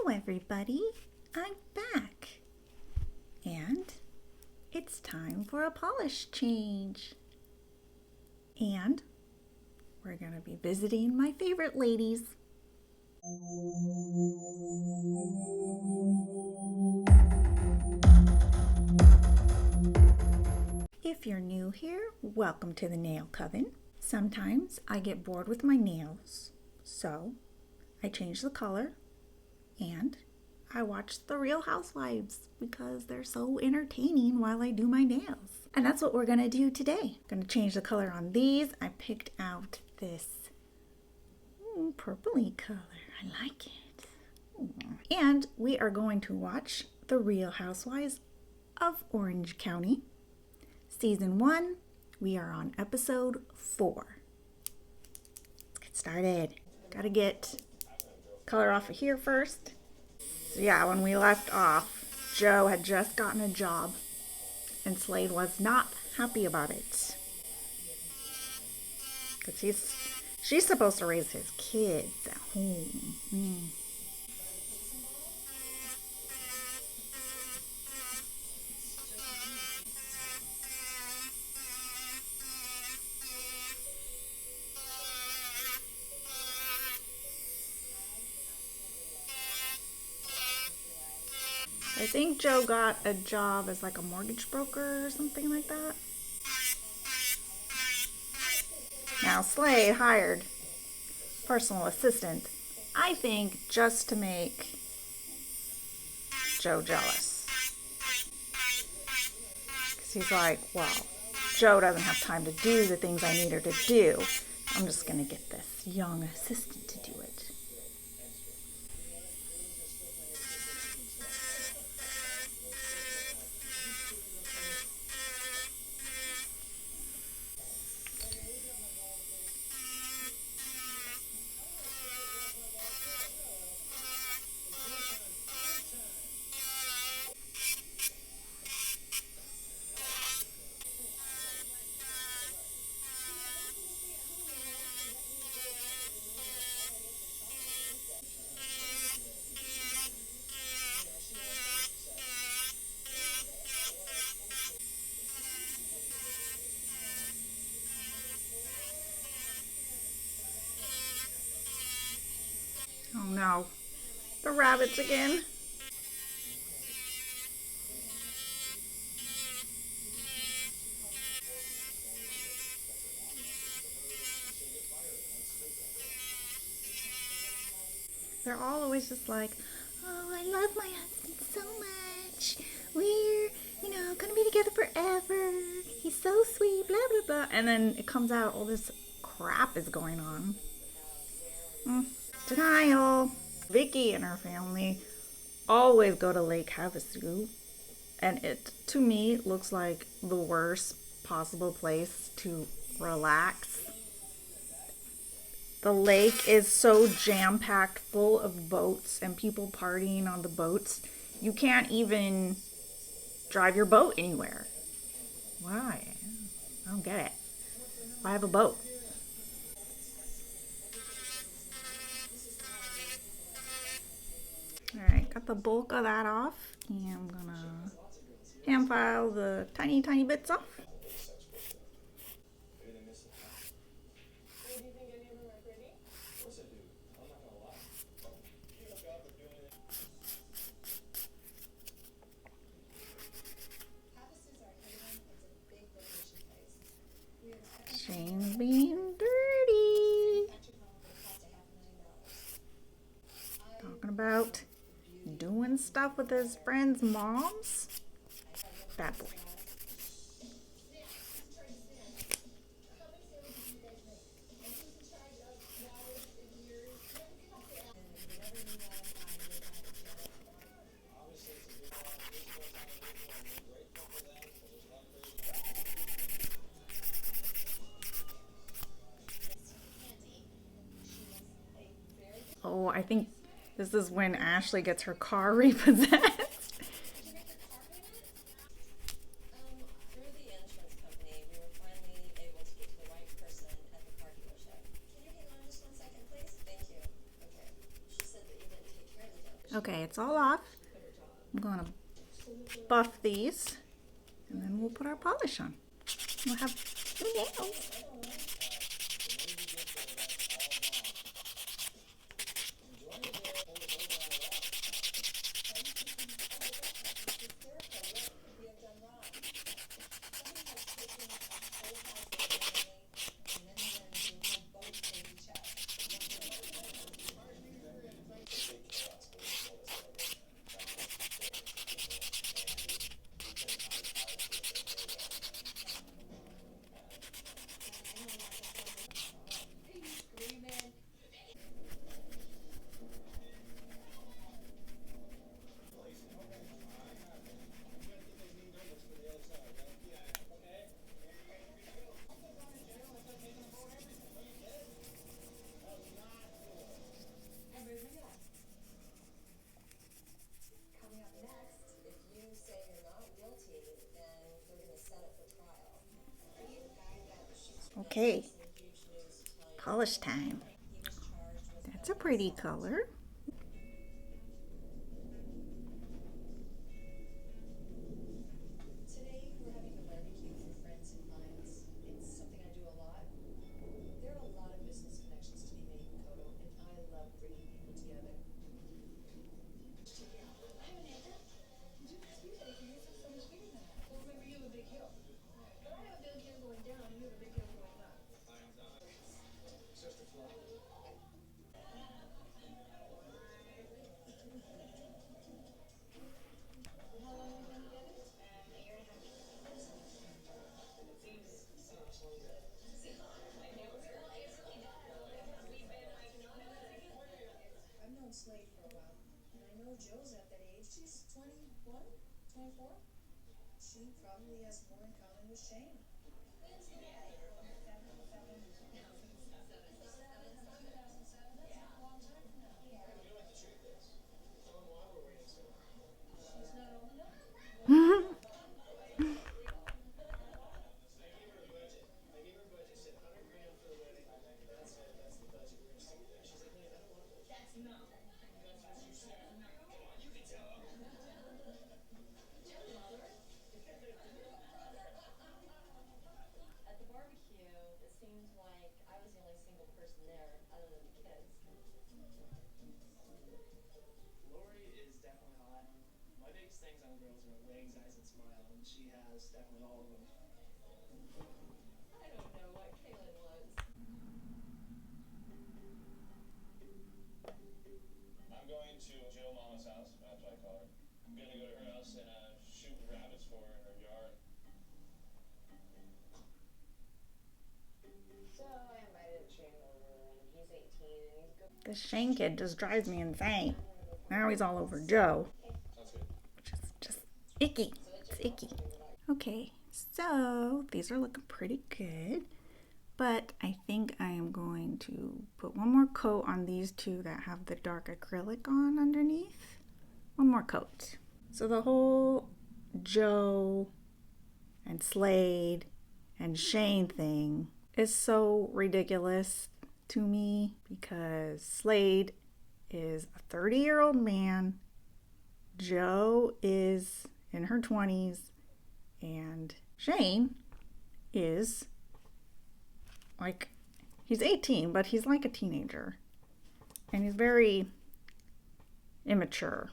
Hello everybody, I'm back. And it's time for a polish change. And we're going to be visiting my favorite ladies. If you're new here, welcome to the Nail Coven. Sometimes I get bored with my nails, so I change the color and I watch the Real Housewives because they're so entertaining while I do my nails. And that's what we're gonna do today. I'm gonna change the color on these. I picked out this purpley color. I like it. And we are going to watch the Real Housewives of Orange County. Season 1, we are on episode 4. Let's get started. Gotta get color off of here first. So yeah, when we left off, Joe had just gotten a job and Slade was not happy about it. Because she's supposed to raise his kids at home. I think Joe got a job as like a mortgage broker or something like that. Now Slade hired personal assistant, I think just to make Joe jealous. Because he's like, well, Joe doesn't have time to do the things I need her to do. I'm just going to get this young assistant to do it. Oh no, the rabbits again. They're all always just like, oh, I love my husband so much. We're, gonna be together forever. He's so sweet, blah, blah, blah. And then it comes out all this crap is going on. Denial. Vicky and her family always go to Lake Havasu, and it, to me, looks like the worst possible place to relax. The lake is so jam-packed full of boats and people partying on the boats. You can't even drive your boat anywhere. Why? I don't get it. Why have a boat? Alright, got the bulk of that off. And I'm gonna hand file the tiny bits off. Shane's being dirty. Talking about doing stuff with his friends' moms. Bad boy. Oh, I think this is when Ashley gets her car repossessed. Okay, it's all off. I'm gonna buff these and then we'll put our polish on. We'll have new nails. Okay, polish time. That's a pretty color. This Shane kid just drives me insane. Now he's all over Joe, which is just icky. It's icky. Okay, so these are looking pretty good, but I think I am going to put one more coat on these two that have the dark acrylic on underneath. One more coat. So the whole Joe and Slade and Shane thing is so ridiculous to me because Slade is a 30-year-old man, Joe is in her 20s, and Shane is like, he's 18, but he's like a teenager. And he's very immature.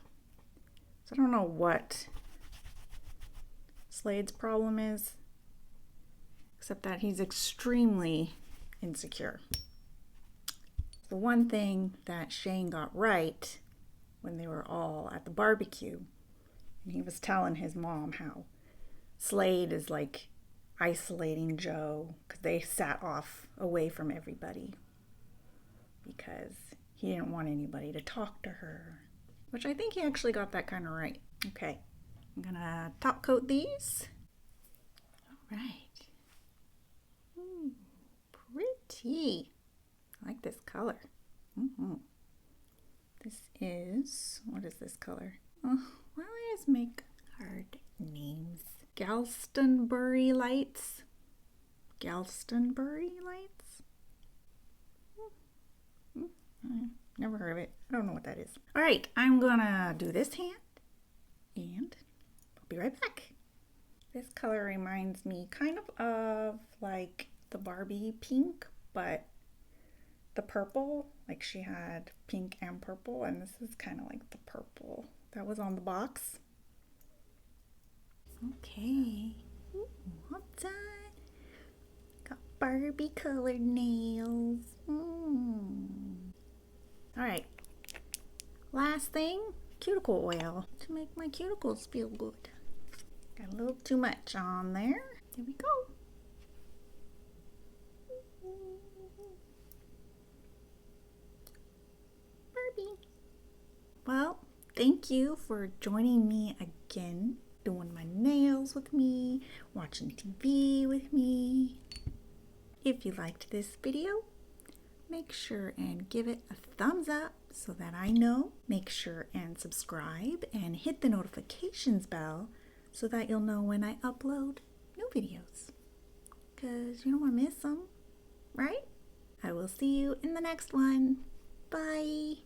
So I don't know what Slade's problem is, except that he's extremely insecure. The one thing that Shane got right when they were all at the barbecue, and he was telling his mom how Slade is like isolating Joe because they sat off away from everybody because he didn't want anybody to talk to her, which I think he actually got that kind of right. Okay, I'm gonna top coat these. All right. Pretty. I like this color. This is, what is this color? Oh, why do I always make hard names? Glastonbury lights. Glastonbury lights? Never heard of it. I don't know what that is. All right, I'm gonna do this hand and I'll be right back. This color reminds me kind of like the Barbie Pink, but the purple, like she had pink and purple, and this is kind of like the purple that was on the box. Okay, all done. Got Barbie colored nails. All right, last thing, cuticle oil to make my cuticles feel good. Got a little too much on there. Here we go. Barbie. Well, thank you for joining me again, doing my nails with me, watching TV with me. If you liked this video, make sure and give it a thumbs up so that I know. Make sure and subscribe and hit the notifications bell so that you'll know when I upload new videos. Because you don't want to miss them, right? I will see you in the next one. Bye.